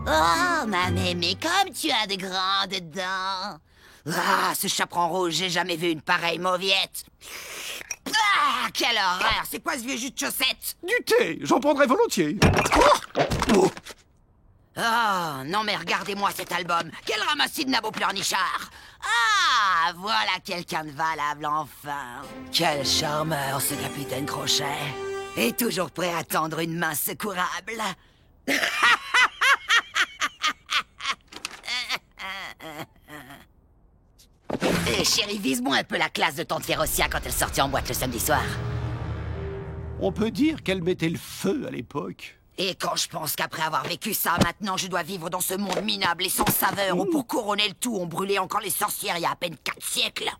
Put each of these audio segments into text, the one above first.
Oh, ma mémé, comme tu as de grandes dents. Ah, ce chaperon rouge, j'ai jamais vu une pareille mauviette. Ah, quelle horreur! C'est quoi ce vieux jus de chaussette? Du thé, j'en prendrais volontiers. Oh, non mais regardez-moi cet album. Quel ramassis de nabos pleurnichards. Ah, voilà quelqu'un de valable, enfin. Quel charmeur, ce capitaine Crochet. Et toujours prêt à tendre une main secourable. Eh, chérie, vise-moi un peu la classe de tante Férocia quand elle sortit en boîte le samedi soir. On peut dire qu'elle mettait le feu à l'époque. Et quand je pense qu'après avoir vécu ça, maintenant je dois vivre dans ce monde minable et sans saveur où pour couronner le tout, on brûlait encore les sorcières il y a à peine 4 siècles.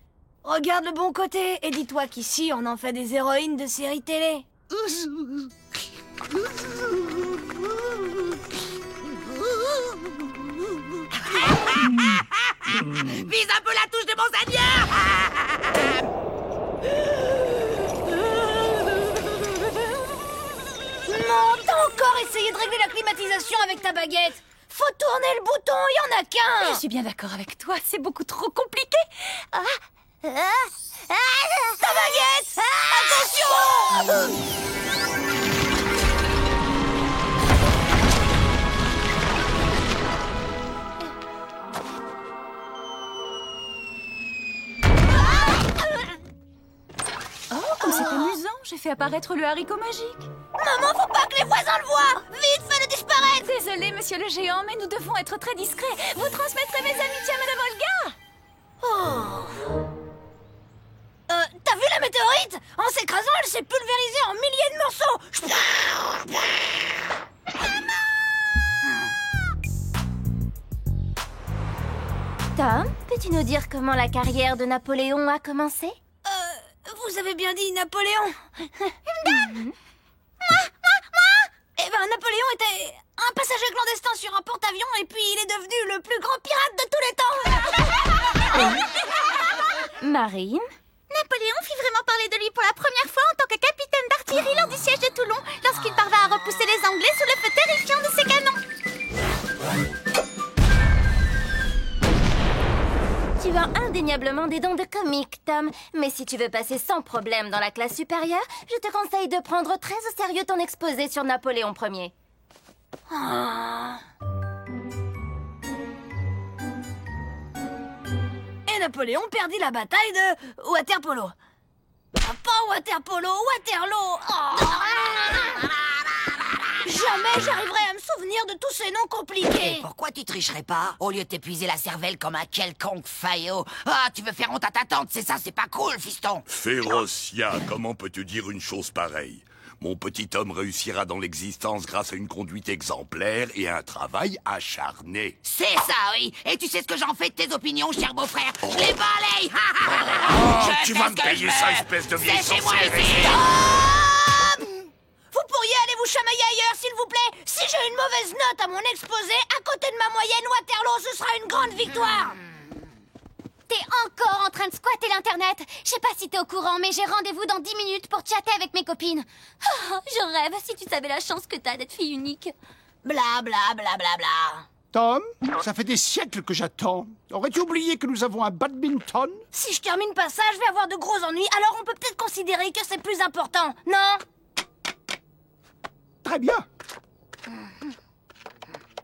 Regarde le bon côté et dis-toi qu'ici, on en fait des héroïnes de séries télé. Vise un peu la touche de mon seigneur. Non, t'as encore essayé de régler la climatisation avec ta baguette. Faut tourner le bouton, y en a qu'un. Je suis bien d'accord avec toi, c'est beaucoup trop compliqué. Ta baguette. Attention. Oh, comme c'est amusant, j'ai fait apparaître le haricot magique. Maman, faut pas que les voisins le voient. Vite, fais-le disparaître. Désolé, monsieur le géant, mais nous devons être très discrets. Vous transmettrez mes amitiés à Madame Olga. T'as vu la météorite? En s'écrasant, elle s'est pulvérisée en milliers de morceaux. Tom, peux-tu nous dire comment la carrière de Napoléon a commencé? Vous avez bien dit Napoléon. Eh ben, Napoléon était un passager clandestin sur un porte-avions et puis il est devenu le plus grand pirate de tous les temps. Marine? Napoléon fit vraiment parler de lui pour la première fois en tant que capitaine d'artillerie lors du siège de Toulon, lorsqu'il parvint à repousser les Anglais sous le feu terrifiant de ses canons. Tu as indéniablement des dons de comique, Tom. Mais si tu veux passer sans problème dans la classe supérieure, je te conseille de prendre très au sérieux ton exposé sur Napoléon Ier. Et Napoléon perdit la bataille de Waterpolo. Pas Waterpolo, Waterloo. Jamais j'arriverai à me souvenir de tous ces noms compliqués. Et pourquoi tu tricherais pas? Au lieu de t'épuiser la cervelle comme un quelconque faillot. Ah, tu veux faire honte à ta tante, c'est ça, c'est pas cool, fiston. Férocia, comment peux-tu dire une chose pareille? Mon petit homme réussira dans l'existence grâce à une conduite exemplaire et à un travail acharné. C'est ça, oui. Et tu sais ce que j'en fais de tes opinions, cher beau-frère? Je les balaye. Tu vas me payer ça, espèce de vieille C'est chez moi sorcière. ici. Vous pourriez aller vous chamailler ailleurs, s'il vous plaît. Si j'ai une mauvaise note à mon exposé, à côté de ma moyenne Waterloo, ce sera une grande victoire. T'es encore en train de squatter l'internet. Je sais pas si t'es au courant, mais j'ai rendez-vous dans 10 minutes pour chatter avec mes copines. Oh, je rêve, si tu savais la chance que t'as d'être fille unique. Bla bla bla bla bla. Tom, ça fait des siècles que j'attends. Aurais-tu oublié que nous avons un badminton? Si je termine pas ça, je vais avoir de gros ennuis, alors on peut peut-être considérer que c'est plus important, non? Très bien.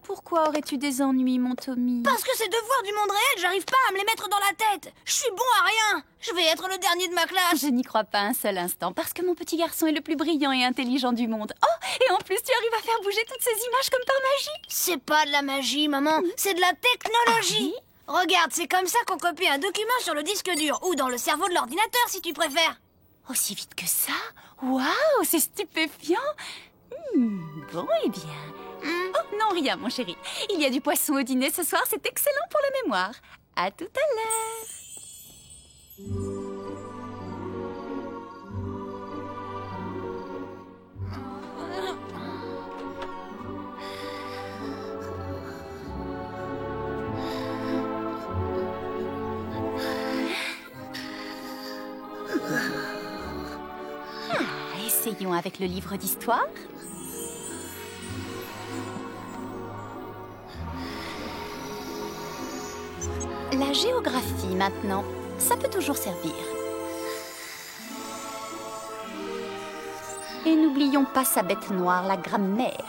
Pourquoi aurais-tu des ennuis, mon Tommy? Parce que ces devoirs du monde réel, j'arrive pas à me les mettre dans la tête. Je suis bon à rien. Je vais être le dernier de ma classe. Je n'y crois pas un seul instant, parce que mon petit garçon est le plus brillant et intelligent du monde. Oh, et en plus, tu arrives à faire bouger toutes ces images comme par magie. C'est pas de la magie, maman. C'est de la technologie. Regarde, c'est comme ça qu'on copie un document sur le disque dur ou dans le cerveau de l'ordinateur, si tu préfères. Aussi vite que ça? Waouh, c'est stupéfiant. Bon, eh bien... Oh, non, rien, mon chéri. Il y a du poisson au dîner ce soir, c'est excellent pour la mémoire. À tout à l'heure. Essayons avec le livre d'histoire. La géographie maintenant, ça peut toujours servir. Et n'oublions pas sa bête noire, la grammaire.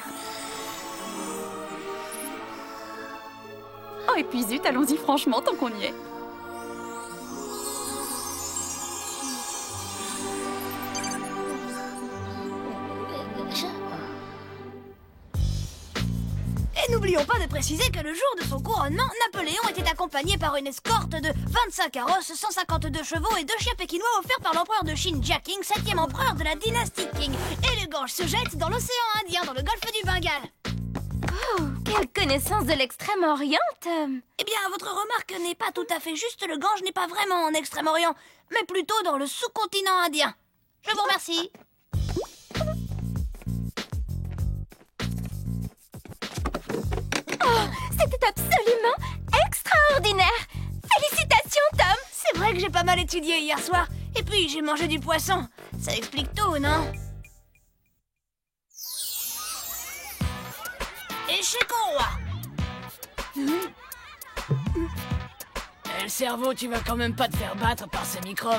Oh, et puis zut, allons-y franchement tant qu'on y est. Et n'oublions pas de préciser que le jour de son couronnement, Napoléon était accompagné par une escorte de 25 carrosses, 152 chevaux et 2 chiens pékinois offerts par l'empereur de Chine, Jia Qing, 7e empereur de la dynastie Qing. Et le Gange se jette dans l'océan Indien, dans le golfe du Bengale. Oh, quelle connaissance de l'Extrême-Orient, Tom. Eh bien, votre remarque n'est pas tout à fait juste. Le Gange n'est pas vraiment en Extrême-Orient, mais plutôt dans le sous-continent indien. Je vous remercie. Oh, c'était absolument extraordinaire. Félicitations, Tom. C'est vrai que j'ai pas mal étudié hier soir. Et puis, j'ai mangé du poisson. Ça explique tout, non? Échec au roi. Le cerveau, tu vas quand même pas te faire battre par ces microbes.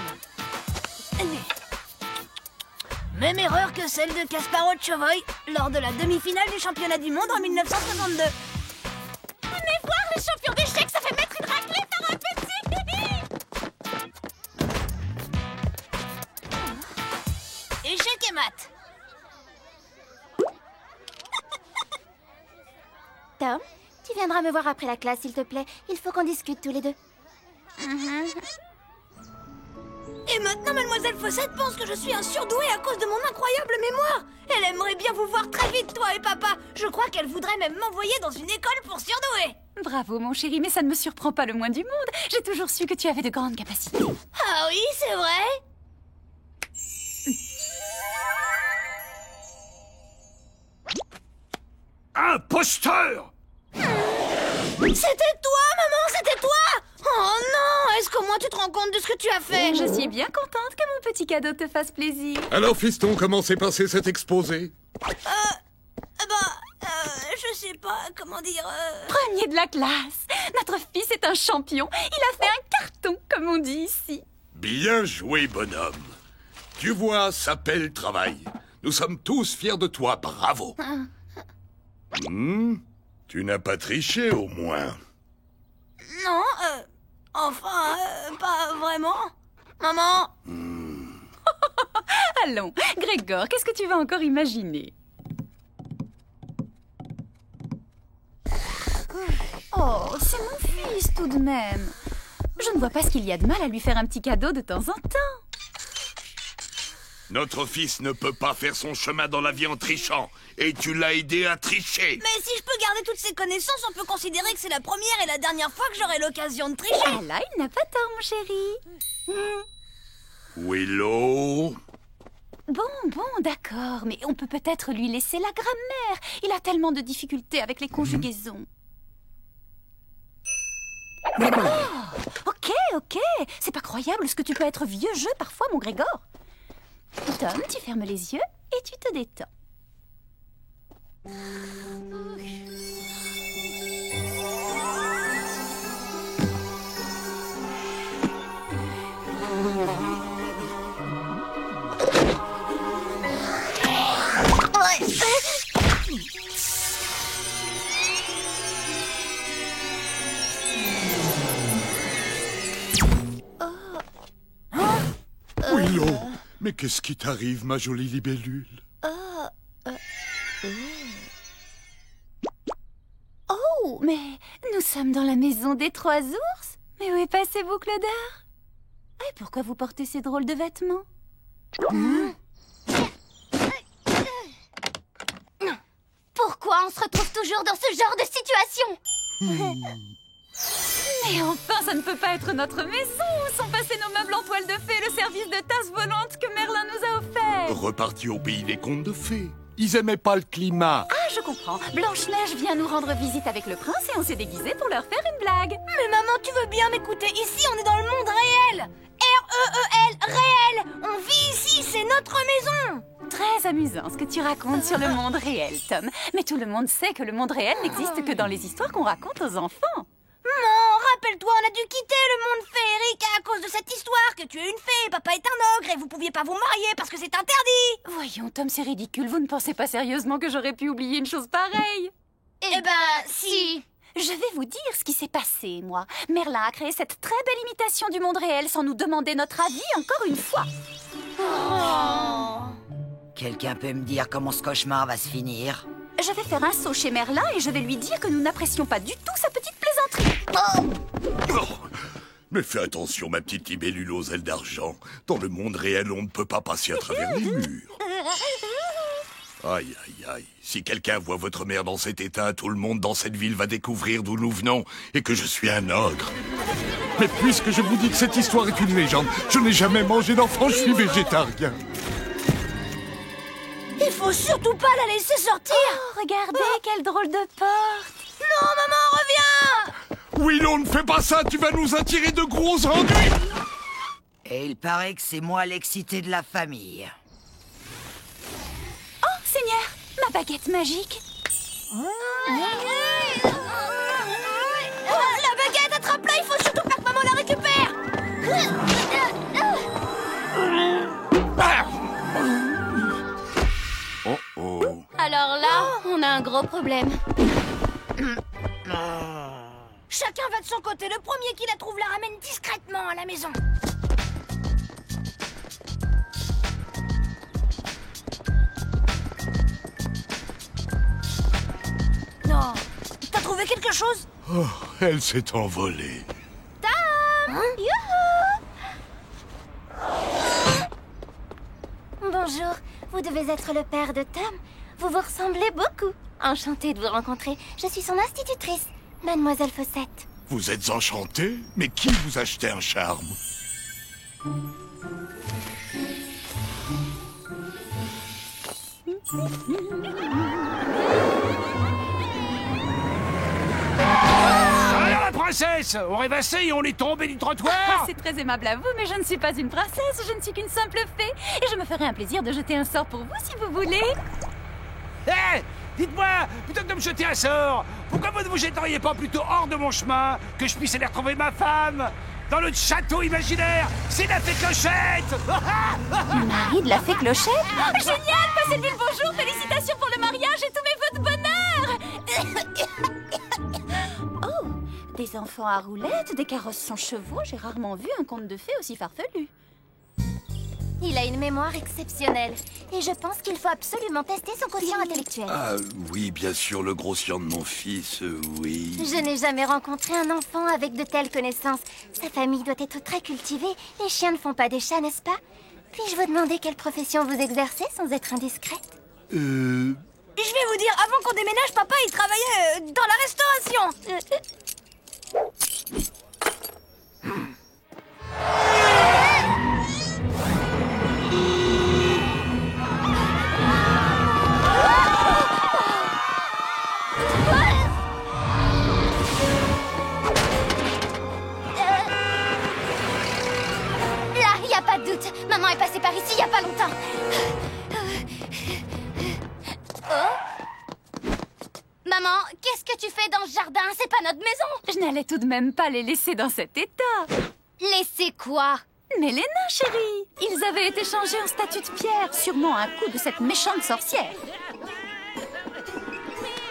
Même erreur que celle de Kasparov Chovoy lors de la demi-finale du championnat du monde en 1962. Venez voir, les champions d'échecs, ça fait mettre une raclée par un petit. Échec et mat. Tom, tu viendras me voir après la classe, s'il te plaît. Il faut qu'on discute tous les deux. Et maintenant, Mademoiselle Fossette pense que je suis un surdoué à cause de mon incroyable mémoire. Elle aimerait bien vous voir très vite, toi et papa. Je crois qu'elle voudrait même m'envoyer dans une école pour surdoués. Bravo, mon chéri, mais ça ne me surprend pas le moins du monde. J'ai toujours su que tu avais de grandes capacités. Ah oui, c'est vrai. Imposteur! C'était toi, maman, c'était toi. Oh non, est-ce qu'au moins tu te rends compte de ce que tu as fait? Je suis bien contente que mon petit cadeau te fasse plaisir. Alors, fiston, comment s'est passé cet exposé? Je sais pas, comment dire... Premier de la classe. Notre fils est un champion. Il a fait un carton, comme on dit ici. Bien joué, bonhomme. Tu vois, ça paie le travail. Nous sommes tous fiers de toi, bravo. Tu n'as pas triché, au moins. Non, enfin, pas vraiment. Maman. Allons, Grégor, qu'est-ce que tu vas encore imaginer? Oh, c'est mon fils tout de même. Je ne vois pas ce qu'il y a de mal à lui faire un petit cadeau de temps en temps. Notre fils ne peut pas faire son chemin dans la vie en trichant. Et tu l'as aidé à tricher. Mais si je peux garder toutes ces connaissances, on peut considérer que c'est la première et la dernière fois que j'aurai l'occasion de tricher. Ah là, il n'a pas tort, mon chéri. Willow. Bon, d'accord, mais on peut peut-être lui laisser la grammaire. Il a tellement de difficultés avec les conjugaisons. Oh, ok. C'est pas croyable ce que tu peux être vieux jeu parfois, mon Grégor. Tom, tu fermes les yeux et tu te détends. Willow, mais qu'est-ce qui t'arrive, ma jolie libellule? Oh, mais nous sommes dans la maison des 3 ours. Mais où est passé Boucle d'Or? Et pourquoi vous portez ces drôles de vêtements? Pourquoi on se retrouve toujours dans ce genre de situation? Mais enfin, ça ne peut pas être notre maison. Où sont passés nos meubles en toile de fée, le service de tasses volantes que Merlin nous a offert? Reparti au pays des contes de fées. Ils aimaient pas le climat. Ah, je comprends. Blanche-Neige vient nous rendre visite avec le prince et on s'est déguisé pour leur faire une blague. Mais maman, tu veux bien m'écouter? Ici, on est dans le monde réel. R-E-E-L, réel. On vit ici, c'est notre maison. Très amusant ce que tu racontes sur le monde réel, Tom. Mais tout le monde sait que le monde réel n'existe que dans les histoires qu'on raconte aux enfants. Maman, rappelle-toi, on a dû quitter le monde féerique à cause de cette histoire, que tu es une fée, papa est un ogre, et vous pouviez pas vous marier parce que c'est interdit. Voyons, Tom, c'est ridicule. Vous ne pensez pas sérieusement que j'aurais pu oublier une chose pareille? Eh ben, si. Je vais vous dire ce qui s'est passé, moi. Merlin a créé cette très belle imitation du monde réel sans nous demander notre avis encore une fois. Quelqu'un peut me dire comment ce cauchemar va se finir? Je vais faire un saut chez Merlin et je vais lui dire que nous n'apprécions pas du tout sa petite plaisanterie. Oh, mais fais attention, ma petite libellule aux ailes d'argent. Dans le monde réel, on ne peut pas passer à travers les murs. Aïe, aïe, aïe. Si quelqu'un voit votre mère dans cet état, tout le monde dans cette ville va découvrir d'où nous venons et que je suis un ogre. Mais puisque je vous dis que cette histoire est une légende, je n'ai jamais mangé d'enfant, je suis végétarien. Il faut surtout pas la laisser sortir. Oh, regardez, quelle drôle de porte. Non, maman, reviens. Willow, ne fais pas ça, tu vas nous attirer de gros ennuis. Et il paraît que c'est moi l'excité de la famille. Oh, Seigneur, ma baguette magique. La baguette, attrape-la, il faut surtout pas que maman la récupère. Oh oh. Alors là, on a un gros problème. Chacun va de son côté, le premier qui la trouve la ramène discrètement à la maison. Non, t'as trouvé quelque chose? Oh, elle s'est envolée. Bonjour, vous devez être le père de Tom. Vous vous ressemblez beaucoup. Enchantée de vous rencontrer. Je suis son institutrice, Mademoiselle Fossette. Vous êtes enchanté? Mais qui vous a acheté un charme? Alors la princesse, on rêvassé et on est tombé du Ah, trottoir. c'est très aimable à vous, mais je ne suis pas une princesse, je ne suis qu'une simple fée. Et je me ferai un plaisir de jeter un sort pour vous si vous voulez. Hé, dites-moi, plutôt que de me jeter un sort, pourquoi vous ne vous jetteriez pas plutôt hors de mon chemin, que je puisse aller retrouver ma femme dans le château imaginaire? C'est la fée Clochette. Marie de la fée Clochette? Oh, génial! Passez le bonjour! Félicitations pour le mariage et tous mes vœux de bonheur! Oh! Des enfants à roulettes, des carrosses sans chevaux, j'ai rarement vu un conte de fées aussi farfelu. Il a une mémoire exceptionnelle. Et je pense qu'il faut absolument tester son quotient intellectuel. Ah oui, bien sûr, le grossier de mon fils, oui. Je n'ai jamais rencontré un enfant avec de telles connaissances. Sa famille doit être très cultivée. Les chiens ne font pas des chats, n'est-ce pas? Puis-je vous demander quelle profession vous exercez sans être indiscrète? Je vais vous dire, avant qu'on déménage, papa, il travaillait dans la restauration. Là, il n'y a pas de doute. Maman est passée par ici il n'y a pas longtemps. Oh. Maman, qu'est-ce que tu fais dans ce jardin? C'est pas notre maison. Je n'allais tout de même pas les laisser dans cet état. Laissez quoi? Mais les nains, chérie, ils avaient été changés en statues de pierre, sûrement un coup de cette méchante sorcière.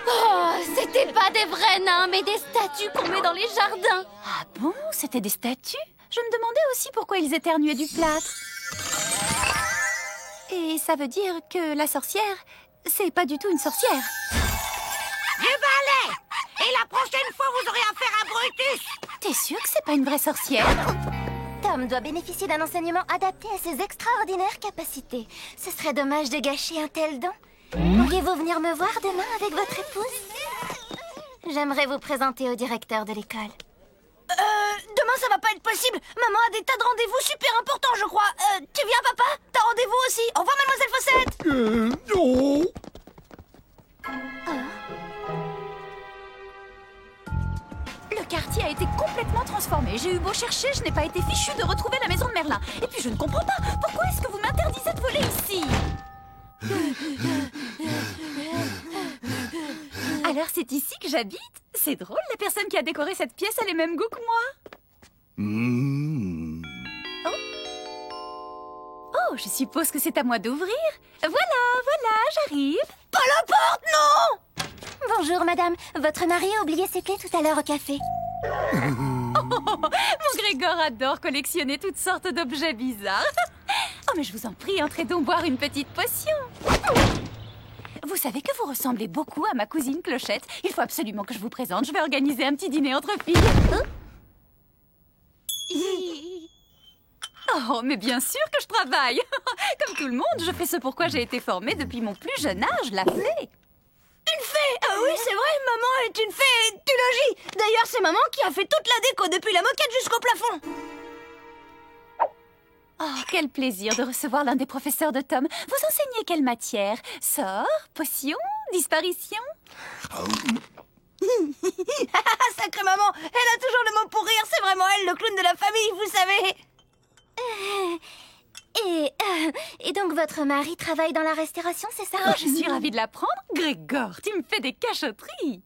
Oh, c'était pas des vrais nains, mais des statues qu'on met dans les jardins. Ah bon? C'était des statues? Je me demandais aussi pourquoi ils éternuaient du plâtre. Et ça veut dire que la sorcière, c'est pas du tout une sorcière. Du balai! Et la prochaine fois, vous aurez affaire à Brutus! T'es sûre que c'est pas une vraie sorcière? Tom doit bénéficier d'un enseignement adapté à ses extraordinaires capacités. Ce serait dommage de gâcher un tel don. Pourriez-vous venir me voir demain avec votre épouse? J'aimerais vous présenter au directeur de l'école. Demain, ça va pas être possible. Maman a des tas de rendez-vous super importants, je crois. Tu viens, papa? T'as rendez-vous aussi. Au revoir, Mademoiselle Fossette. Non. Le quartier a été complètement transformé. J'ai eu beau chercher, je n'ai pas été fichue de retrouver la maison de Merlin. Et puis je ne comprends pas. Pourquoi est-ce que vous m'interdisez de voler ici? Alors c'est ici que j'habite? C'est drôle, la personne qui a décoré cette pièce a les mêmes goûts que moi. Oh, je suppose que c'est à moi d'ouvrir. Voilà, j'arrive. Pas la porte, non! Bonjour, madame. Votre mari a oublié ses clés tout à l'heure au café. Mon Grégor adore collectionner toutes sortes d'objets bizarres. Oh, mais je vous en prie, entrez donc boire une petite potion. Vous savez que vous ressemblez beaucoup à ma cousine Clochette. Il faut absolument que je vous présente. Je vais organiser un petit dîner entre filles. Oh, mais bien sûr que je travaille. Comme tout le monde, je fais ce pourquoi j'ai été formée depuis mon plus jeune âge, la fée. Une fée! Ah oui, c'est vrai, maman est une fée du logis. D'ailleurs, c'est maman qui a fait toute la déco, depuis la moquette jusqu'au plafond. Oh, quel plaisir de recevoir l'un des professeurs de Tom. Vous enseignez quelle matière? Sort? Potion? Disparition? Sacrée maman, elle a toujours le mot pour rire. C'est vraiment elle, le clown de la famille, vous savez. Et donc votre mari travaille dans la restauration, c'est ça? Oh, je suis ravie de l'apprendre. Grégor, tu me fais des cachotteries.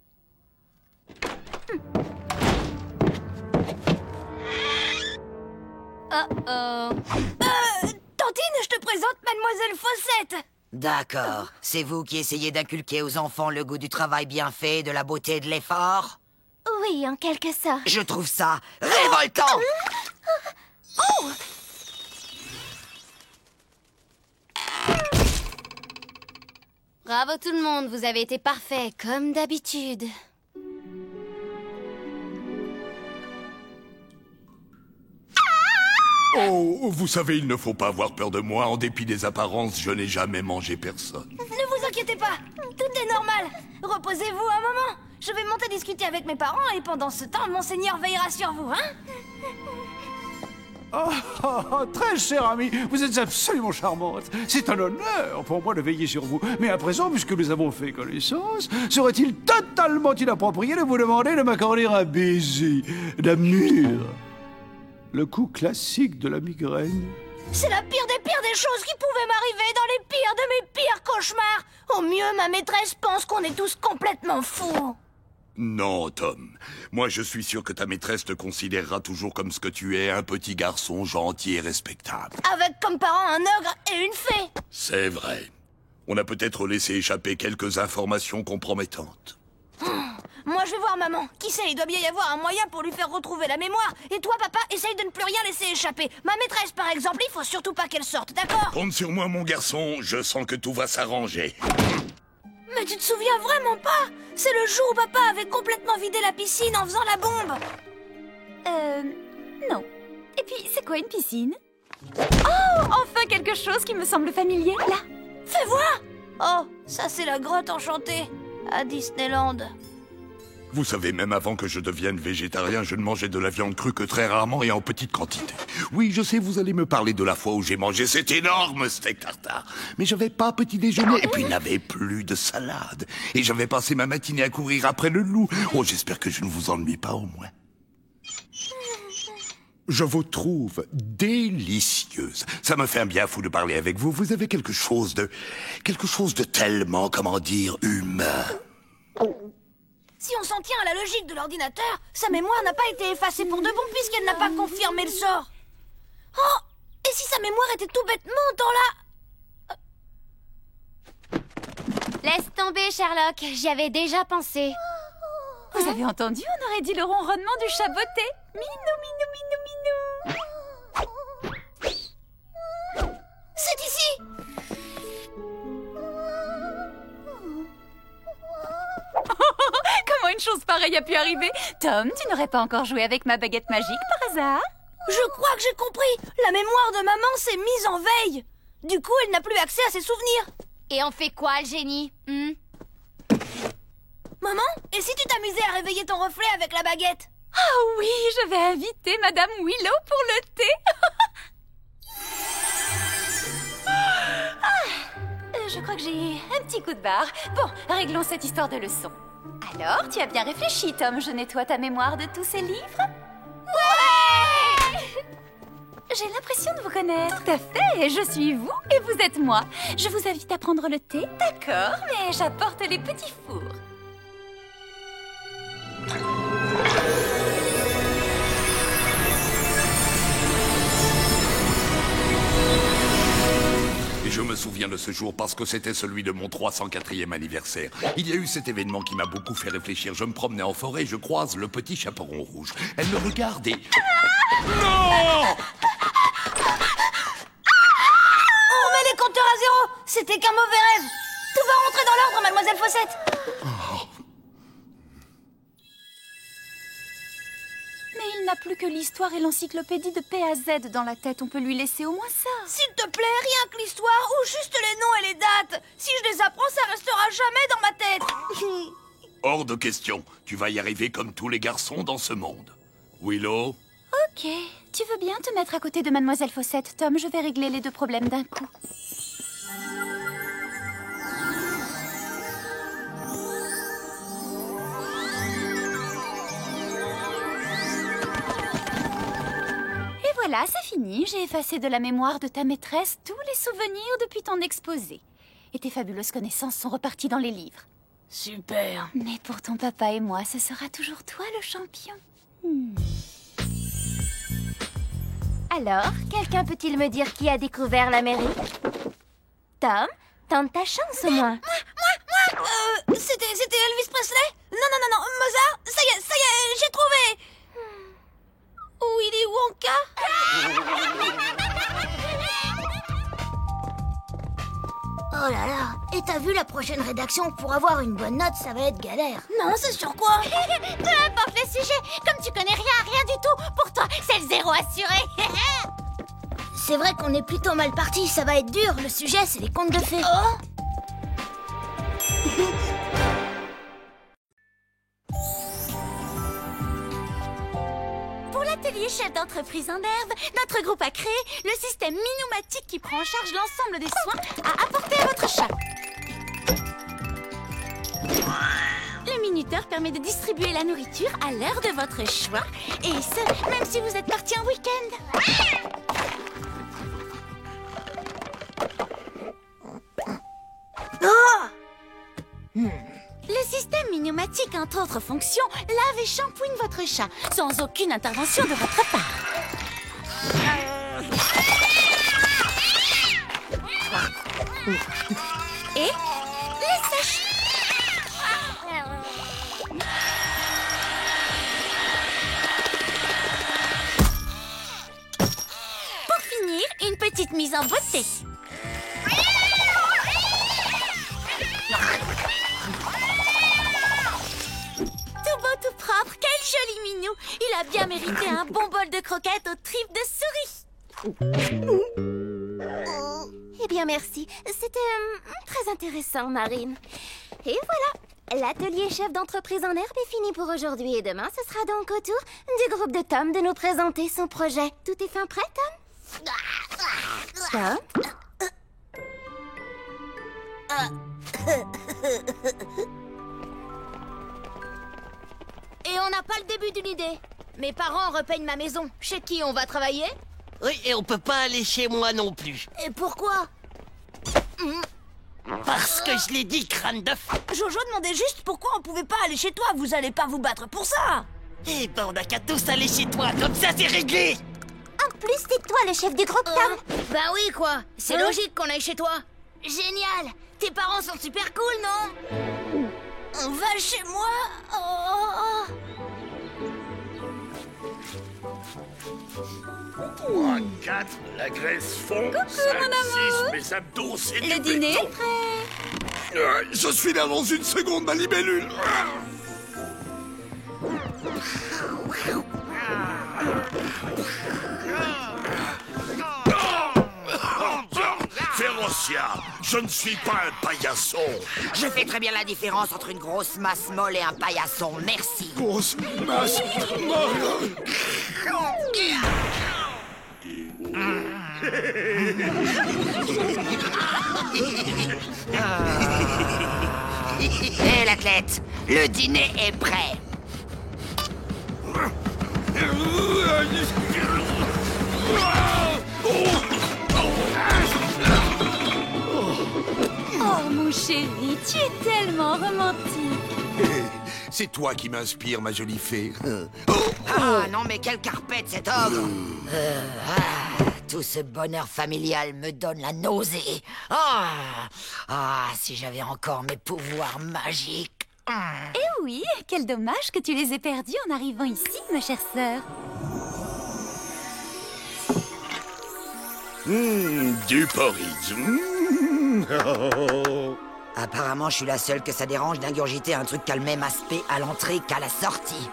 Tantine, je te présente Mademoiselle Fossette. D'accord. C'est vous qui essayez d'inculquer aux enfants le goût du travail bien fait, de la beauté et de l'effort? Oui, en quelque sorte. Je trouve ça révoltant. Bravo tout le monde, vous avez été parfait, comme d'habitude. Oh, vous savez, il ne faut pas avoir peur de moi. En dépit des apparences, je n'ai jamais mangé personne. Ne vous inquiétez pas, tout est normal. Reposez-vous un moment. Je vais monter discuter avec mes parents et pendant ce temps, Monseigneur veillera sur vous, hein? Très chère amie, vous êtes absolument charmante. C'est un honneur pour moi de veiller sur vous. Mais à présent, puisque nous avons fait connaissance, serait-il totalement inapproprié de vous demander de m'accorder un baiser d'amour? Le coup classique de la migraine. C'est la pire des choses qui pouvaient m'arriver dans les pires de mes pires cauchemars. Au mieux, ma maîtresse pense qu'on est tous complètement fous. Non, Tom. Moi, je suis sûr que ta maîtresse te considérera toujours comme ce que tu es, un petit garçon gentil et respectable. Avec comme parents un ogre et une fée. C'est vrai. On a peut-être laissé échapper quelques informations compromettantes. Moi, je vais voir maman. Qui sait, il doit bien y avoir un moyen pour lui faire retrouver la mémoire. Et toi, papa, essaye de ne plus rien laisser échapper. Ma maîtresse, par exemple, il faut surtout pas qu'elle sorte, d'accord? Compte sur moi, mon garçon. Je sens que tout va s'arranger. Mais tu te souviens vraiment pas? C'est le jour où papa avait complètement vidé la piscine en faisant la bombe. Non. Et puis, c'est quoi une piscine? Oh, enfin quelque chose qui me semble familier, là. Fais voir. Oh, ça c'est la grotte enchantée à Disneyland. Vous savez, même avant que je devienne végétarien, je ne mangeais de la viande crue que très rarement et en petite quantité. Oui, je sais, vous allez me parler de la fois où j'ai mangé cet énorme steak tartare. Mais j'avais pas petit déjeuner et puis il n'avait plus de salade. Et j'avais passé ma matinée à courir après le loup. Oh, j'espère que je ne vous ennuie pas au moins. Je vous trouve délicieuse. Ça me fait un bien fou de parler avec vous. Vous avez quelque chose de tellement, comment dire, humain. Si on s'en tient à la logique de l'ordinateur, sa mémoire n'a pas été effacée pour de bon puisqu'elle n'a pas confirmé le sort. Oh, et si sa mémoire était tout bêtement dans la... Laisse tomber, Sherlock, j'y avais déjà pensé. Vous avez entendu? On aurait dit le ronronnement du chat botté. Minou, minou, minou, minou. C'est ici! Comment une chose pareille a pu arriver? Tom, tu n'aurais pas encore joué avec ma baguette magique par hasard? Je crois que j'ai compris. La mémoire de maman s'est mise en veille. Du coup, elle n'a plus accès à ses souvenirs. Et on fait quoi, le génie? Maman, et si tu t'amusais à réveiller ton reflet avec la baguette? Ah oui, je vais inviter Madame Willow pour le thé. Je crois que j'ai un petit coup de barre. Bon, réglons cette histoire de leçon. Alors, tu as bien réfléchi, Tom. Je nettoie ta mémoire de tous ces livres? Ouais! J'ai l'impression de vous connaître. Tout à fait. Je suis vous et vous êtes moi. Je vous invite à prendre le thé. D'accord, mais j'apporte les petits fours. Et je me souviens de ce jour parce que c'était celui de mon 304e anniversaire. Il y a eu cet événement qui m'a beaucoup fait réfléchir. Je me promenais en forêt et je croise le petit chaperon rouge. Elle me regarde et... Non! On remet les compteurs à zéro. C'était qu'un mauvais rêve. Tout va rentrer dans l'ordre, mademoiselle Fossette. Mais il n'a plus que l'histoire et l'encyclopédie de P à Z dans la tête. On peut lui laisser au moins ça. S'il te plaît, rien que l'histoire ou juste les noms et les dates. Si je les apprends, ça restera jamais dans ma tête. Hors de question. Tu vas y arriver comme tous les garçons dans ce monde. Willow? Ok. Tu veux bien te mettre à côté de mademoiselle Fossette, Tom? Je vais régler les deux problèmes d'un coup. Voilà, c'est fini. J'ai effacé de la mémoire de ta maîtresse tous les souvenirs depuis ton exposé. Et tes fabuleuses connaissances sont reparties dans les livres. Super. Mais pour ton papa et moi, ce sera toujours toi le champion. Alors, quelqu'un peut-il me dire qui a découvert l'Amérique? Tom, tente ta chance au moins. C'était Elvis Presley? Non, Mozart? Ça y est, j'ai trouvé. Willy Wonka? Oh là là, et t'as vu la prochaine rédaction? Pour avoir une bonne note, ça va être galère. Non, c'est sur quoi? Peu importe le sujet, comme tu connais rien du tout, pour toi, c'est le zéro assuré. C'est vrai qu'on est plutôt mal parti, ça va être dur. Le sujet, c'est les contes de fées. Oh. Pour l'atelier chef d'entreprise en herbe, notre groupe a créé le système Minumatic qui prend en charge l'ensemble des soins à apporter à votre chat. Le minuteur permet de distribuer la nourriture à l'heure de votre choix, et ce, même si vous êtes parti en week-end. Le système Minumatic, entre autres fonctions, lave et shampooine votre chat, sans aucune intervention de votre part. Et le sèche. Pour finir, une petite mise en beauté. Tout propre, quel joli minou! Il a bien mérité un bon bol de croquettes aux tripes de souris. Eh bien, merci. C'était très intéressant, Marine. Et voilà, l'atelier chef d'entreprise en herbe est fini pour aujourd'hui. Et demain, ce sera donc au tour du groupe de Tom de nous présenter son projet. Tout est fin prêt, Tom? Tom? Et on n'a pas le début d'une idée. Mes parents repeignent ma maison. Chez qui on va travailler? Oui, et on peut pas aller chez moi non plus. Et pourquoi? Parce que je l'ai dit, crâne d'œuf. Jojo demandait juste pourquoi on pouvait pas aller chez toi. Vous allez pas vous battre pour ça. Eh ben, on n'a qu'à tous aller chez toi, comme ça c'est réglé. En plus, c'est toi le chef du groupe, Tom. Bah oui, quoi. C'est logique qu'on aille chez toi. Génial. Tes parents sont super cool, non? On va chez moi. Oh. 3, 4, la graisse fond. 5, 6, mes abdos, c'est Le dîner est prêt. Je suis là dans une seconde, ma libellule. Férocia, je ne suis pas un paillasson. Je fais très bien la différence entre une grosse masse molle et un paillasson, merci. Grosse masse molle. Hé l'athlète, le dîner est prêt. Oh, mon chéri, tu es tellement romantique. C'est toi qui m'inspire, ma jolie fée. Ah non mais quelle carpette cet homme. Tout ce bonheur familial me donne la nausée. Si j'avais encore mes pouvoirs magiques. Eh oui, quel dommage que tu les aies perdus en arrivant ici, ma chère sœur. Du porridge. Apparemment, je suis la seule que ça dérange d'ingurgiter un truc qui a le même aspect à l'entrée qu'à la sortie.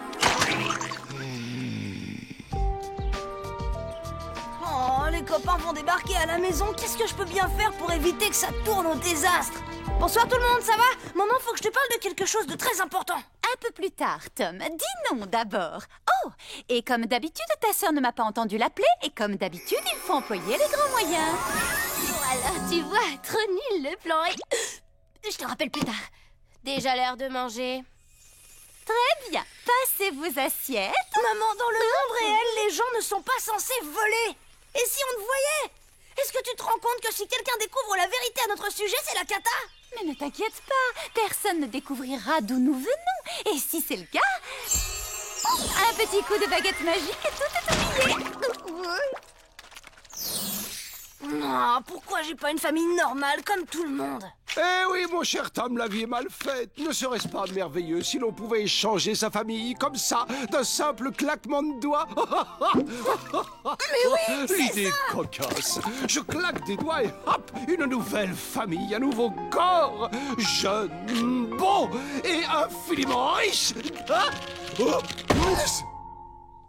Oh, les copains vont débarquer à la maison. Qu'est-ce que je peux bien faire pour éviter que ça tourne au désastre? Bonsoir tout le monde, ça va? Maman, faut que je te parle de quelque chose de très important. Un peu plus tard, Tom. Dis non d'abord. Oh, et comme d'habitude, ta sœur ne m'a pas entendu l'appeler, et comme d'habitude, il faut employer les grands moyens. Voilà, tu vois, trop nul le plan. Je te rappelle plus tard. Déjà l'heure de manger. Très bien. Passez vos assiettes. Maman, dans le monde réel, les gens ne sont pas censés voler. Et si on te voyait? Est-ce que tu te rends compte que si quelqu'un découvre la vérité à notre sujet, c'est la cata? Mais ne t'inquiète pas, personne ne découvrira d'où nous venons. Et si c'est le cas, un petit coup de baguette magique et tout est oublié. Non, pourquoi j'ai pas une famille normale comme tout le monde? Eh oui, mon cher Tom, la vie est mal faite. Ne serait-ce pas merveilleux si l'on pouvait échanger sa famille comme ça, d'un simple claquement de doigts? Mais oui, c'est l'idée est cocasse. Je claque des doigts et hop, une nouvelle famille, un nouveau corps, jeune, beau et infiniment riche.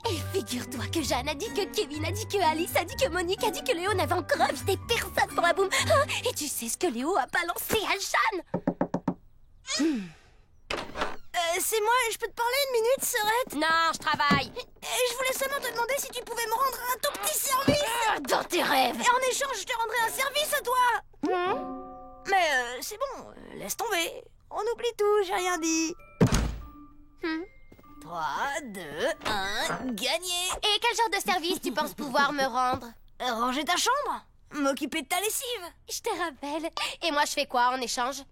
Et figure-toi que Jeanne a dit que Kevin a dit que Alice a dit que Monique a dit que Léo n'avait encore invité personne pour la boum. Et tu sais ce que Léo a balancé à Jeanne? C'est moi, je peux te parler une minute, Serette? Non, je travaille. Et je voulais seulement te demander si tu pouvais me rendre un tout petit service. Dans tes rêves. Et en échange, je te rendrai un service à toi. Mais c'est bon, laisse tomber. On oublie tout, j'ai rien dit. 3, 2, 1, gagné. Et quel genre de service tu penses pouvoir me rendre? Ranger ta chambre, m'occuper de ta lessive. Je te rappelle. Et moi, je fais quoi en échange?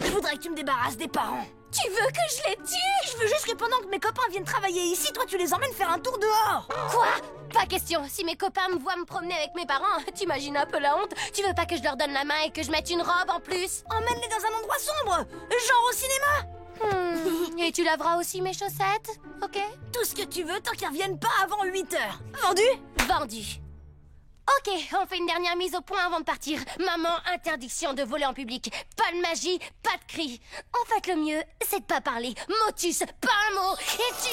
Je voudrais que tu me débarrasses des parents. Tu veux que je les tue? Je veux juste que pendant que mes copains viennent travailler ici, toi tu les emmènes faire un tour dehors. Quoi? Pas question. Si mes copains me voient me promener avec mes parents, t'imagines un peu la honte? Tu veux pas que je leur donne la main et que je mette une robe en plus? Emmène-les dans un endroit sombre, genre au cinéma. Et tu laveras aussi mes chaussettes, ok? Tout ce que tu veux tant qu'ils reviennent pas avant 8 heures. Vendu? Vendu. Ok, on fait une dernière mise au point avant de partir. Maman, interdiction de voler en public. Pas de magie, pas de cris. En fait, le mieux, c'est de pas parler. Motus, pas un mot. Et tu...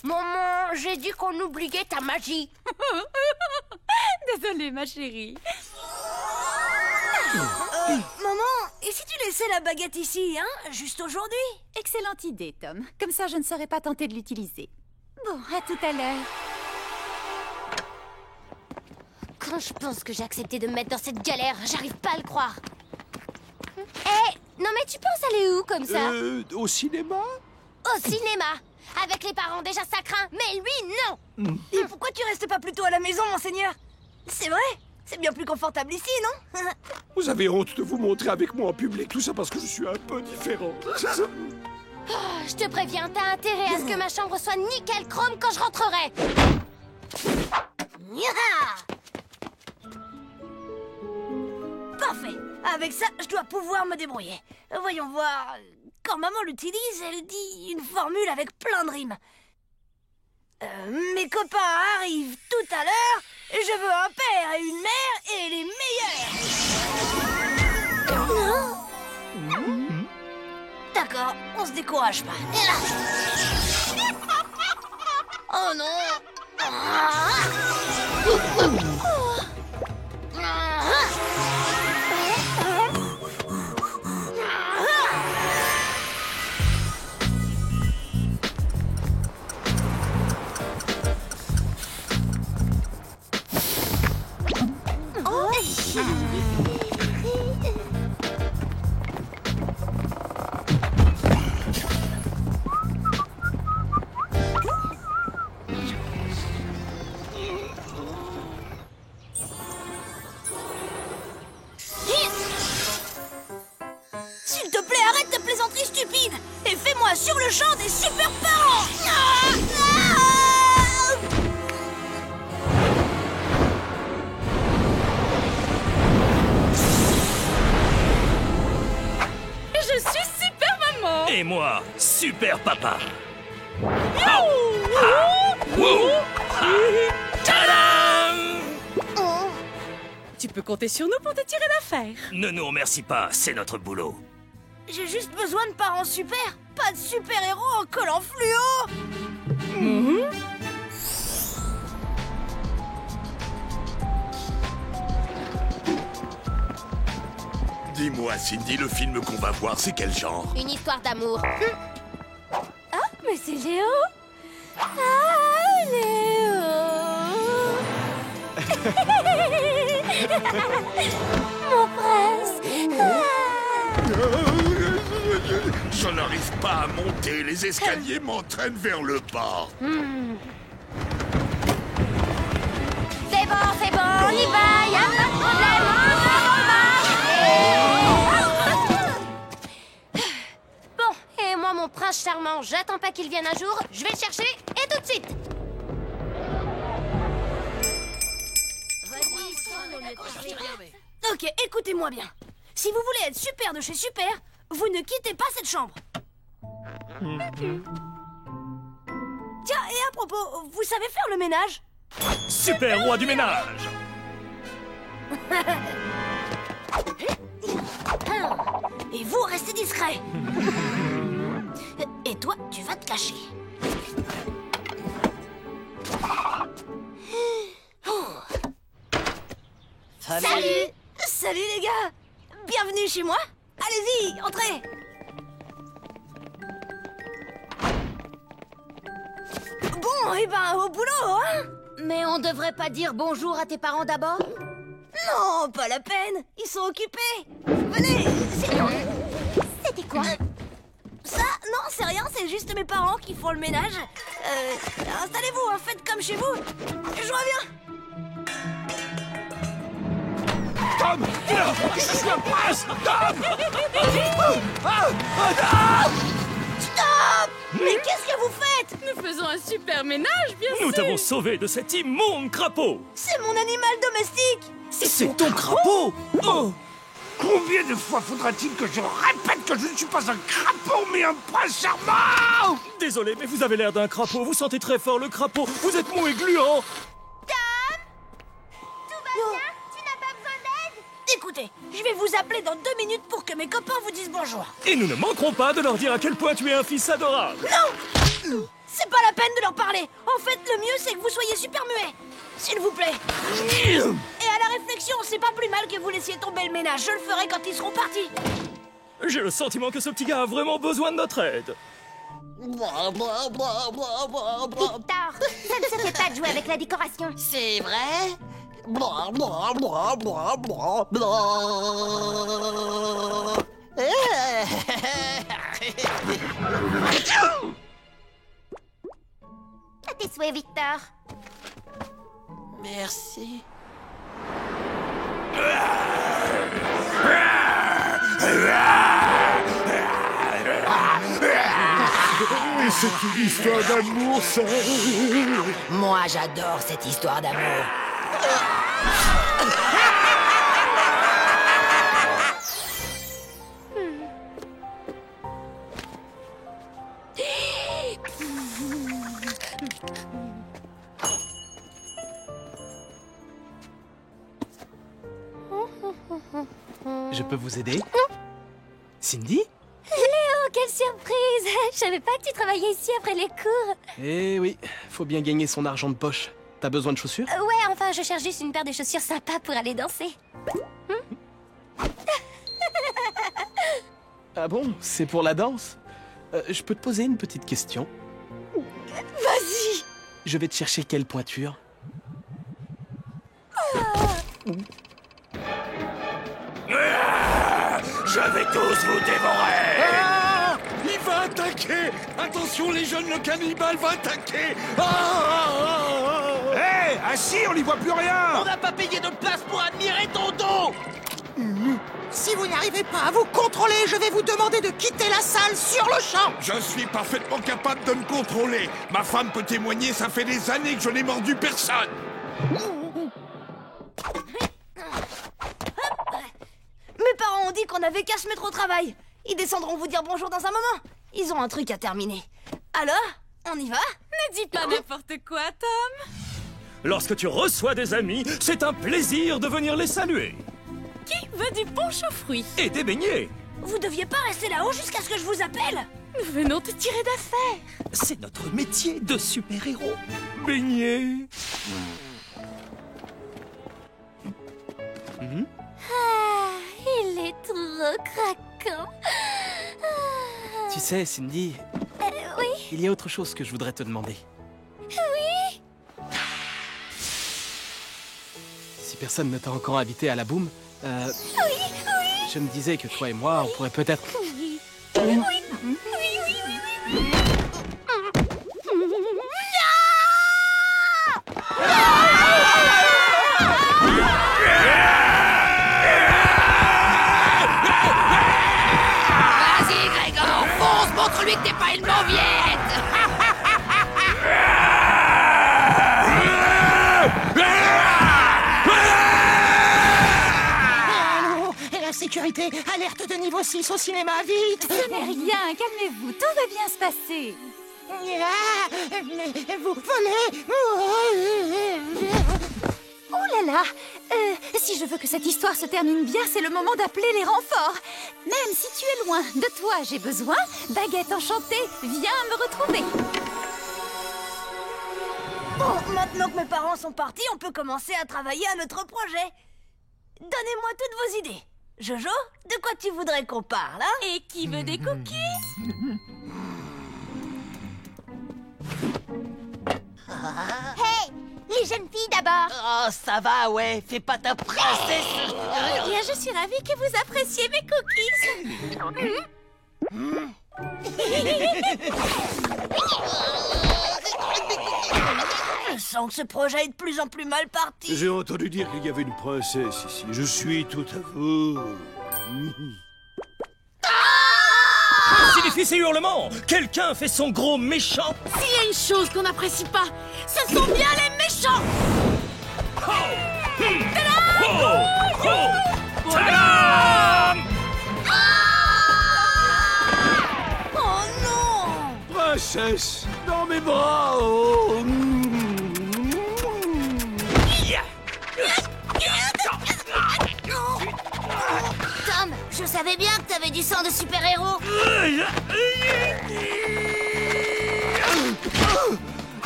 Maman, j'ai dit qu'on oubliait ta magie. Désolée, ma chérie. Maman, et si tu laissais la baguette ici, hein, juste aujourd'hui? Excellente idée, Tom. Comme ça, je ne serais pas tentée de l'utiliser. Bon, à tout à l'heure. Quand je pense que j'ai accepté de me mettre dans cette galère, j'arrive pas à le croire. Non mais tu penses aller où comme ça? Au cinéma? Au cinéma. Avec les parents, déjà ça craint, mais lui, non. Et pourquoi tu restes pas plutôt à la maison, monseigneur? C'est vrai, c'est bien plus confortable ici, non? Vous avez honte de vous montrer avec moi en public, tout ça parce que je suis un peu différent. Oh, je te préviens, t'as intérêt à ce que ma chambre soit nickel chrome quand je rentrerai. Parfait. Avec ça, je dois pouvoir me débrouiller. Voyons voir. Quand maman l'utilise, elle dit une formule avec plein de rimes. Mes copains arrivent tout à l'heure. Je veux un père et une mère et les meilleurs. D'accord, on se décourage pas. Oh non. S'il te plaît, arrête tes plaisanteries stupides et fais-moi sur le champ des super parents. Et moi, super papa. Tadam! Tu peux compter sur nous pour te tirer d'affaire. Ne nous remercie pas, c'est notre boulot. J'ai juste besoin de parents super, pas de super-héros en collant fluo. Dis-moi, Cindy, le film qu'on va voir, c'est quel genre? Une histoire d'amour. Mais c'est Léo. Léo. Mon prince. Je n'arrive pas à monter, les escaliers m'entraînent vers le bas. C'est bon, on y va, y a pas de problème, Bon, et moi, mon prince charmant, j'attends pas qu'il vienne un jour, je vais le chercher, et tout de suite. Ok, écoutez-moi bien. Si vous voulez être super de chez Super, vous ne quittez pas cette chambre. Tiens, et à propos, vous savez faire le ménage? Super roi du ménage. Et vous, restez discret. Et toi, tu vas te cacher. Salut. Salut les gars. Bienvenue chez moi. Allez-y, entrez. Bon, et ben, au boulot, hein? Mais on devrait pas dire bonjour à tes parents d'abord? Non, pas la peine. Ils sont occupés. Venez. C'était quoi? Ça, non, c'est rien, c'est juste mes parents qui font le ménage. Installez-vous, hein, faites comme chez vous. Je reviens. Tom! Je suis un prince! Tom! Stop! Mais qu'est-ce que vous faites? Nous faisons un super ménage, bien sûr. Nous t'avons sauvé de cet immonde crapaud. C'est mon animal domestique. C'est ton crapaud. Oh! Combien de fois faudra-t-il que je répète que je ne suis pas un crapaud, mais un prince charmant? Désolé, mais vous avez l'air d'un crapaud. Vous sentez très fort le crapaud. Vous êtes mou et gluant. Écoutez, je vais vous appeler dans 2 minutes pour que mes copains vous disent bonjour. Et nous ne manquerons pas de leur dire à quel point tu es un fils adorable. Non! C'est pas la peine de leur parler. En fait, le mieux, c'est que vous soyez super muets. S'il vous plaît. Et à la réflexion, c'est pas plus mal que vous laissiez tomber le ménage. Je le ferai quand ils seront partis. J'ai le sentiment que ce petit gars a vraiment besoin de notre aide. Victor, ça ne se fait pas de jouer avec la décoration. C'est vrai? À tes souhaits, Victor. Merci. Mais c'est une histoire d'amour, ça. Moi, j'adore cette histoire d'amour. Je peux vous aider? Cindy? Léo, quelle surprise! Je savais pas que tu travaillais ici après les cours. Eh oui, faut bien gagner son argent de poche. T'as besoin de chaussures? Ouais, enfin, je cherche juste une paire de chaussures sympas pour aller danser. Ah bon? C'est pour la danse? Je peux te poser une petite question? Vas-y. Je vais te chercher quelle pointure? Je vais tous vous dévorer. Ah, il va attaquer. Attention les jeunes, le cannibale va attaquer. Hé, assis, on n'y voit plus rien. On n'a pas payé de place pour admirer ton dos. Si vous n'arrivez pas à vous contrôler, je vais vous demander de quitter la salle sur le champ. Je suis parfaitement capable de me contrôler. Ma femme peut témoigner, ça fait des années que je n'ai mordu personne. Mes parents ont dit qu'on avait qu'à se mettre au travail. Ils descendront vous dire bonjour dans un moment. Ils ont un truc à terminer. Alors, on y va? Ne dis pas n'importe quoi, Tom. Lorsque tu reçois des amis, c'est un plaisir de venir les saluer. Qui veut du punch aux fruits? Et des beignets. Vous deviez pas rester là-haut jusqu'à ce que je vous appelle? Nous venons te tirer d'affaire. C'est notre métier de super-héros. Beignets. Ah, il est trop craquant. Tu sais, Cindy, Oui, il y a autre chose que je voudrais te demander. oui. Si personne ne t'a encore invité à la boum, je me disais que toi et moi, on pourrait peut-être... Vas-y, Grégor, fonce, montre-lui que t'es pas une mauviette. Allô? La sécurité, alerte de niveau 6 au cinéma, vite! Ce n'est rien, calmez-vous, tout va bien se passer. Vous volez! Oh là là, si je veux que cette histoire se termine bien, c'est le moment d'appeler les renforts. Même si tu es loin, de toi j'ai besoin. Baguette enchantée, viens me retrouver. Bon, maintenant que mes parents sont partis, on peut commencer à travailler à notre projet. Donnez-moi toutes vos idées. Jojo, de quoi tu voudrais qu'on parle, hein? Et qui veut des cookies? Hey, les jeunes filles d'abord. Oh, ça va, ouais. Fais pas ta princesse. Eh bien, je suis ravie que vous appréciez mes cookies. Je sens que ce projet est de plus en plus mal parti. J'ai entendu dire qu'il y avait une princesse ici. Je suis tout à vous. Signifie ces hurlements. Quelqu'un fait son gros méchant. S'il y a une chose qu'on n'apprécie pas, ce sont bien les méchants. Tadam! Oh non! Princesse, dans mes bras. Oh. Tom, je savais bien que t'avais du sang de super-héros.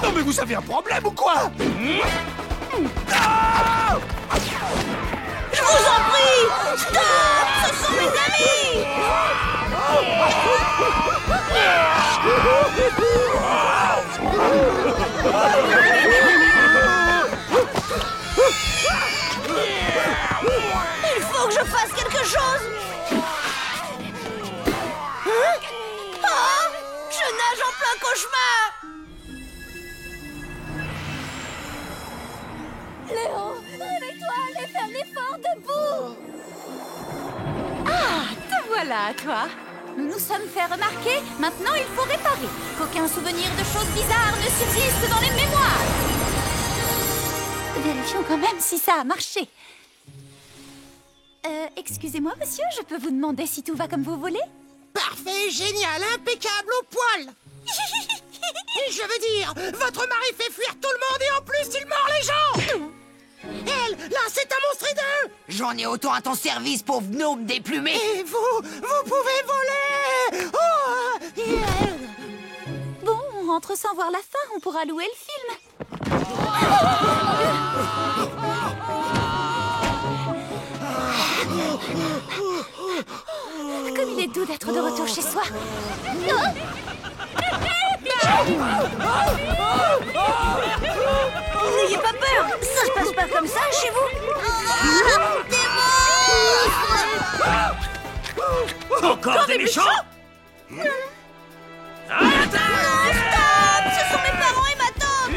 Non mais vous avez un problème ou quoi? Ah! Je vous en prie! Stop! Ce sont mes amis! Il faut que je fasse quelque chose! Hein? Oh! Je nage en plein cauchemar! Léo, réveille-toi, allez faire l'effort debout. Ah, te voilà, toi. Nous nous sommes fait remarquer, maintenant il faut réparer. Qu'aucun souvenir de choses bizarres ne subsiste dans les mémoires. Vérifions quand même si ça a marché. Excusez-moi, monsieur, je peux vous demander si tout va comme vous voulez? Parfait, génial, impeccable au poil! Je veux dire, votre mari fait fuir tout le monde et en plus il mord les gens! Elle, là, c'est un monstre hideux! J'en ai autant à ton service, pauvre gnome déplumé. Et vous pouvez voler! Oh, Bon, on rentre sans voir la fin, on pourra louer le film. Comme il est doux d'être de retour chez soi. N'ayez pas peur! Ça se passe pas comme ça chez vous! Encore des méchants? Stop! Ce sont mes parents et ma tante!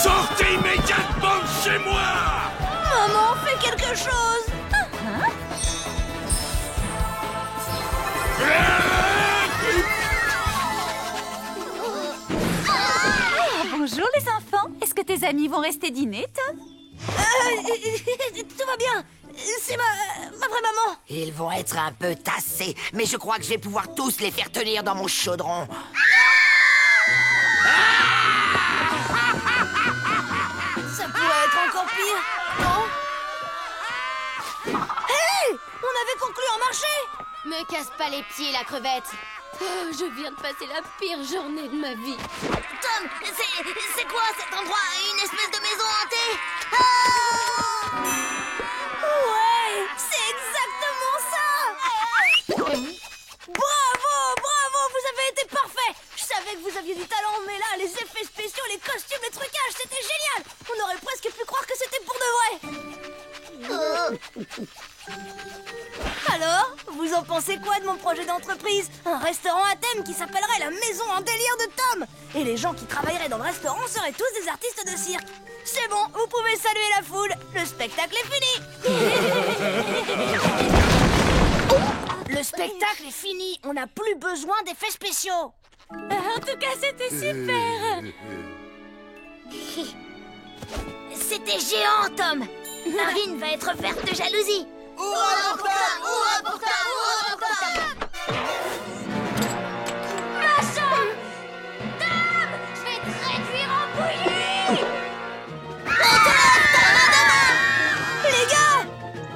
Sortez immédiatement de chez moi! Maman, fais quelque chose! Bonjour les enfants, est-ce que tes amis vont rester dîner, Tom? Tout va bien. C'est ma vraie maman. Ils vont être un peu tassés, mais je crois que je vais pouvoir tous les faire tenir dans mon chaudron. Ça pourrait être encore pire, non? Hé! On avait conclu en marché! Me casse pas les pieds, la crevette. Oh, je viens de passer la pire journée de ma vie. Tom, c'est quoi cet endroit? Une espèce de maison hantée? Ouais! C'est exactement ça! Bravo! Vous avez été parfait! Je savais que vous aviez du talent, mais là, les effets spéciaux, les costumes, les trucages, c'était génial! On aurait presque pu croire que c'était pour de vrai! Alors, vous en pensez quoi de mon projet d'entreprise? Un restaurant à thème qui s'appellerait la Maison en délire de Tom! Et les gens qui travailleraient dans le restaurant seraient tous des artistes de cirque! C'est bon, vous pouvez saluer la foule! Le spectacle est fini! Le spectacle est fini! On n'a plus besoin d'effets spéciaux! En tout cas, c'était super. C'était géant, Tom. Marine va être verte de jalousie. Hurrah pour Tom! Hurrah pour Tom! Hurrah pour Tom! Machin! Tom! Je vais te réduire en bouillie! Les gars!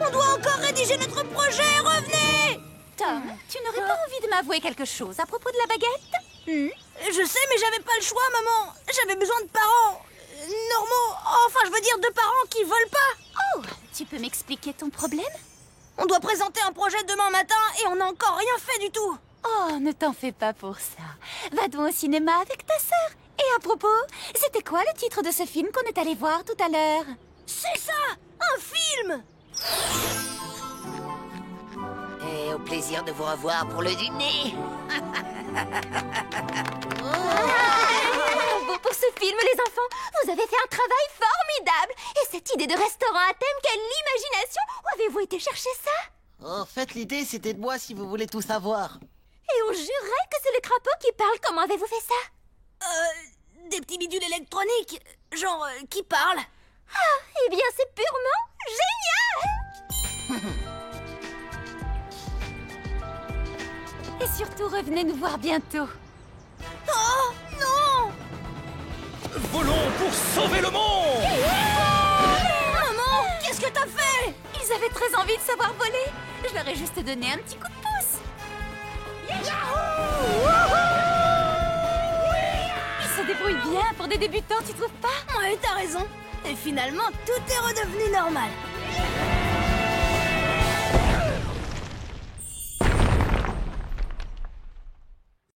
On doit encore rédiger notre projet! Revenez! Tom, tu n'aurais pas envie de m'avouer quelque chose à propos de la baguette? Je sais, mais j'avais pas le choix, maman! J'avais besoin de parents normaux! Enfin, je veux dire de parents qui volent pas! Oh, tu peux m'expliquer ton problème? On doit présenter un projet demain matin et on n'a encore rien fait du tout! Oh, ne t'en fais pas pour ça. Va donc au cinéma avec ta sœur. Et à propos, c'était quoi le titre de ce film qu'on est allé voir tout à l'heure? C'est ça! Un film! Et au plaisir de vous revoir pour le dîner. Bravo pour ce film, les enfants. Vous avez fait un travail formidable. Et cette idée de restaurant à thème, quelle imagination! Où avez-vous été chercher ça? En fait, l'idée, c'était de moi si vous voulez tout savoir. Et on jurerait que c'est le crapaud qui parle. Comment avez-vous fait ça? Des petits bidules électroniques, genre qui parlent. Ah, eh bien, c'est purement génial! Et surtout, revenez nous voir bientôt. Oh non! Volons pour sauver le monde! Maman, qu'est-ce que t'as fait? Ils avaient très envie de savoir voler. Je leur ai juste donné un petit coup de pouce. Ils se débrouillent bien pour des débutants, tu trouves pas? Ouais, t'as raison. Et finalement, tout est redevenu normal.